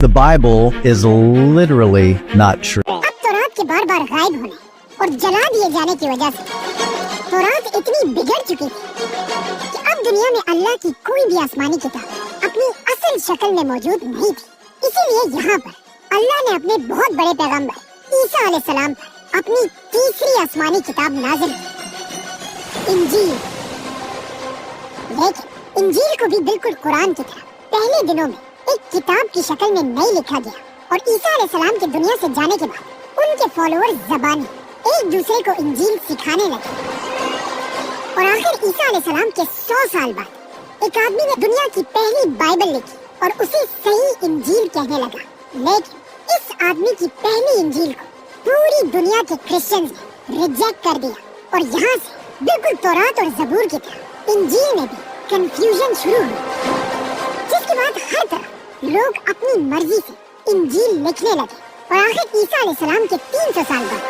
The Bible is literally not true. अब तौरात के बार बार गायब होने और जला दिए जाने की वजह से तौरात इतनी बिगड़ चुकी थी कि अब दुनिया में अल्लाह की कोई भी आसमानी किताब अपनी असल शक्ल में मौजूद नहीं थी। इसीलिए यहाँ पर अल्लाह ने अपने बहुत बड़े पैगंबर ईसा अलैहिस्सलाम पर अपनी तीसरी आसमानी किताब नाज़िल की, इंजील। लेकिन इंजील को भी बिल्कुल कुरान की तरह पहले दिनों में एक किताब की शक्ल में नहीं लिखा गया और ईसा अलैहिस्सलाम के दुनिया से जाने के बाद उनके फॉलोअर्स ज़बानी एक दूसरे को इंजील सिखाने लगे और आखिर ईसा अलैहिस्सलाम के 100 साल बाद एक आदमी ने दुनिया की पहली बाइबल लिखी और उसे सही इंजील कहने लगा। लेकिन इस आदमी की पहली इंजील को पूरी दुनिया के क्रिश्चियंस ने रिजेक्ट कर दिया और यहाँ से बिल्कुल तौरात और ज़बूर की तरह इंजील में भी कंफ्यूजन शुरू हुई, जिसके बाद हर तरफ लोग अपनी मर्जी से इंजील लिखने लगे और आखिर ईसा अलैहिस्सलाम के 300 साल बाद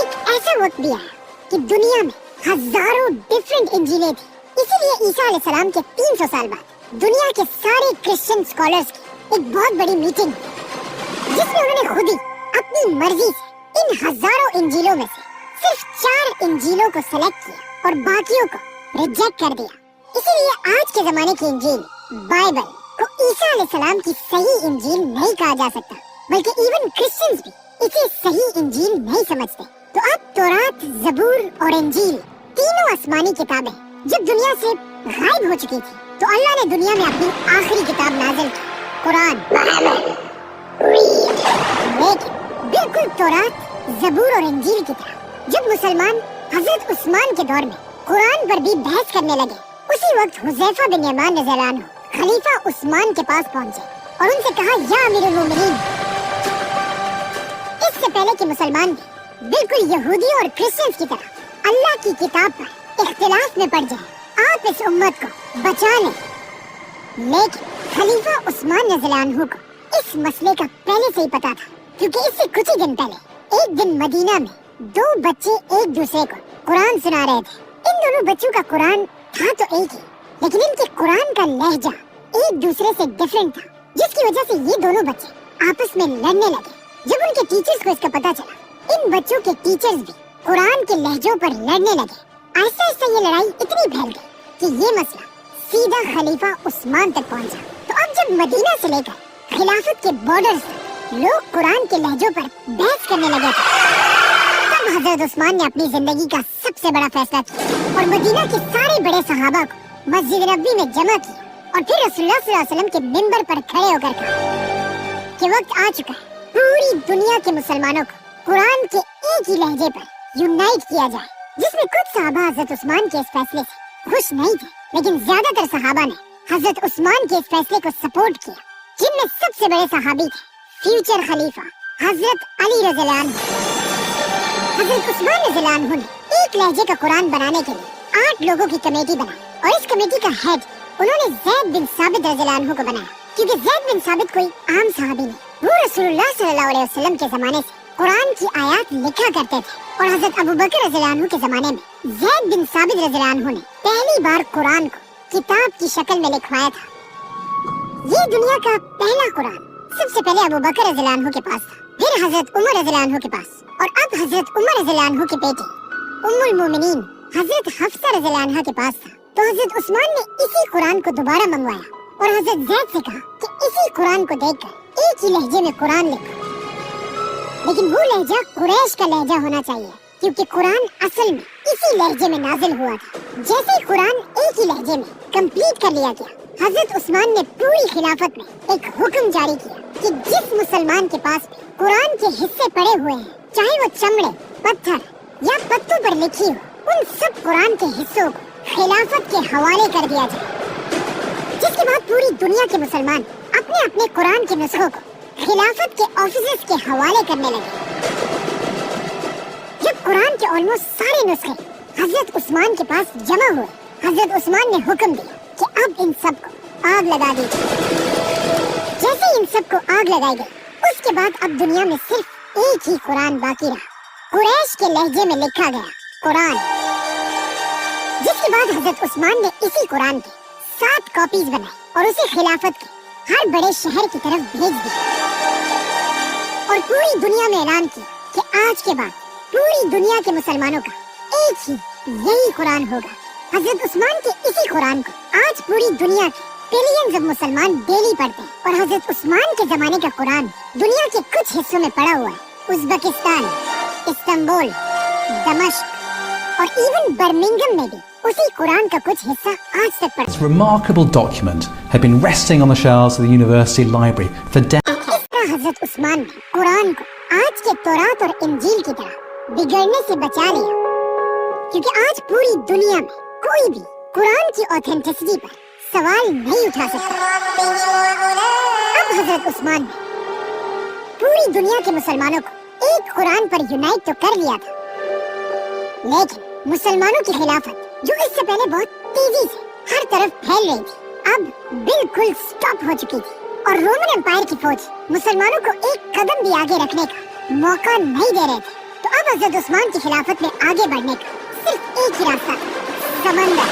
एक ऐसा वक्त भी आया कि दुनिया में हजारों डिफरेंट इंजीलें थी। इसीलिए ईसा अलैहिस्सलाम के 300 साल बाद दुनिया के सारे क्रिश्चियन स्कॉलर्स की एक बहुत बड़ी मीटिंग हुई, जिसमें उन्होंने खुद ही अपनी मर्जी से इन हजारों इंजीलों में से सिर्फ 4 इंजीलों को सेलेक्ट किया और बाकियों को रिजेक्ट कर दिया। इसीलिए आज के जमाने की इंजील बाइबल को ईसा अलैहिस्सलाम की सही इंजील नहीं कहा जा सकता, बल्कि इवन क्रिश्चियंस भी इसे सही इंजील नहीं समझते। तो अब तौरात, ज़बूर और इंजील तीनों आसमानी किताबें जब दुनिया से गायब हो चुकी थी, तो अल्लाह ने दुनिया में अपनी आखिरी किताब नाज़िल की, कुरान। लेकिन बिल्कुल तौरात, ज़बूर और इंजील की तरह जब मुसलमान हजरत उस्मान के दौर में कुरान पर भी बहस करने लगे, उसी वक्त हुज़ैफा बिन यमान रज़ियल्लाहु अन्हु खलीफा उस्मान के पास पहुंचे और उनसे कहा, या अमीरुल मोमिनीन, इससे पहले कि मुसलमान भी बिल्कुल यहूदी और क्रिश्चियंस की तरह अल्लाह की किताब पर इख्तिलाफ में पड़ जाए, आप इस उम्मत को बचा लें। लेकिन खलीफा उस्मान रज़ियल्लाहु अन्हु को इस मसले का पहले से ही पता था, क्योंकि इससे कुछ ही दिन पहले एक दिन मदीना में 2 बच्चे एक दूसरे को कुरान सुना रहे थे। इन दोनों बच्चों का कुरान था तो एक ही, लेकिन इनके कुरान का लहजा एक दूसरे से डिफरेंट था, जिसकी वजह से ये दोनों बच्चे आपस में लड़ने लगे। जब उनके टीचर्स को इसका पता चला, इन बच्चों के टीचर्स भी कुरान के लहजों पर लड़ने लगे। आहिस्ता आहिस्ता ये लड़ाई इतनी फैल गई कि ये मसला सीधा खलीफा उस्मान तक पहुंचा। तो अब जब मदीना से लेकर खिलाफत के बॉर्डर्स तक लोग कुरान के लहजों पर बहस करने लगे थे, तब हजरत उस्मान ने अपनी जिंदगी का सबसे बड़ा फैसला किया और मदीना के सारे बड़े सहाबा को मस्जिद नबवी में जमा किया और फिर रसूलुल्लाह सल्लल्लाहु अलैहि वसल्लम के मिंबर पर खड़े होकर कहा कि वक्त आ चुका है, पूरी दुनिया के मुसलमानों को कुरान के एक ही लहजे पर यूनाइट किया जाए। जिसमें कुछ सहाबा हजरत उस्मान के इस फैसले से खुश नहीं थे, लेकिन ज्यादातर सहाबा ने हजरत उस्मान के इस फैसले को सपोर्ट किया, जिनमें सबसे बड़े सहाबी थे फ्यूचर खलीफा हजरत अली रज़ियल्लाहु अन्हु। हजरत उस्मान रज़ियल्लाहु अन्हु ने एक लहजे का कुरान बनाने के लिए 8 लोगों की कमेटी बनाई और इस कमेटी का हेड उन्होंने ज़ैद बिन साबित रज़ियल्लाहु अन्हु को बनाया, क्योंकि ज़ैद बिन साबित कोई आम सहाबी नहीं, वो रसूलुल्लाह सल्लल्लाहु अलैहि वसल्लम के जमाने से कुरान की आयत लिखा करते थे और हजरत अबू बकर रज़ियल्लाहु अन्हु के जमाने में ज़ैद बिन साबित रज़ियल्लाहु अन्हु ने पहली बार कुरान को किताब की शक्ल में लिखवाया था। ये दुनिया का पहला कुरान सबसे पहले अबू बकर रज़ियल्लाहु अन्हु के पास था, फिर हजरत उमर रज़ियल्लाहु अन्हु के पास और अब हजरत उमर रज़ियल्लाहु अन्हु की बेटी उम्मुल मोमिनीन हजरत हफ्सा रज़ियल्लाहु अन्हा के पास था। तो हजरत उस्मान ने इसी कुरान को दोबारा मंगवाया और हजरत ज़ैद से कहा कि इसी कुरान को देखकर एक ही लहजे में कुरान लिखो, लेकिन वो लहजा कुरैश का लहजा होना चाहिए, क्योंकि कुरान असल में इसी लहजे में नाजिल हुआ था। जैसे ही कुरान एक ही लहजे में कंप्लीट कर लिया गया, हजरत उस्मान ने पूरी खिलाफत में एक हुक्म जारी किया कि जिस मुसलमान के पास भी कुरान के हिस्से पड़े हुए हैं, चाहे वो चमड़े, पत्थर या पत्तों पर लिखी हो, उन सब कुरान के हिस्सों को खिलाफत के हवाले कर दिया जाए। जिसके बाद पूरी दुनिया के मुसलमान अपने अपने कुरान के नुस्खों को खिलाफत के ऑफिसर्स के हवाले करने लगे। जब कुरान के ऑलमोस्ट सारे नुस्खे हजरत उस्मान के पास जमा हुए, हजरत उस्मान ने हुक्म दिया कि अब इन सब को आग लगा दी जाए। जैसे इन सब को आग लगाई गई, उसके बाद अब दुनिया में सिर्फ एक ही कुरान बाकी रहा, कुरैश के लहजे में लिखा गया कुरान। जिसके बाद हजरत उस्मान ने इसी कुरान की 7 कॉपीज बनाई और उसे खिलाफत की ہر بڑے شہر کی طرف بھیج دیا اور پوری دنیا میں اعلان کیا کہ آج کے بعد پوری دنیا کے مسلمانوں کا ایک ہی یہی قرآن ہوگا. حضرت عثمان کے اسی قرآن کو آج پوری دنیا کے بلینز آف مسلمان ڈیلی پڑھتے ہیں اور حضرت عثمان کے زمانے کا قرآن دنیا کے کچھ حصوں میں پڑا ہوا ہے. ازبکستان، استنبول، دمشق اور ایون برمنگم میں بھی اسی قرآن کا کچھ حصہ آج تک پڑھا. This remarkable document had been resting on the shelves of the university library for decades. اس طرح حضرت عثمان نے قرآن کو آج کے تورات اور انجیل کی طرح بگڑنے سے بچا لیا، کیونکہ آج پوری دنیا میں کوئی بھی قرآن کی اوتھینٹسٹی پر سوال نہیں اٹھا سکتا. اب حضرت عثمان نے پوری دنیا کے مسلمانوں کو ایک قرآن پر یونائٹ تو کر لیا تھا، لیکن مسلمانوں کی خلافت جو اس سے پہلے بہت تیزی سے ہر طرف پھیل رہی تھی اب بالکل سٹاپ ہو چکی تھی، اور رومن امپائر کی فوج مسلمانوں کو ایک قدم بھی آگے رکھنے کا موقع نہیں دے رہے تھے. تو اب حضرت عثمان کی خلافت میں آگے بڑھنے کا صرف ایک ہی راستہ تھا، سمندر.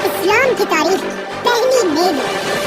اسلام کی تاریخ کی پہلی نیوی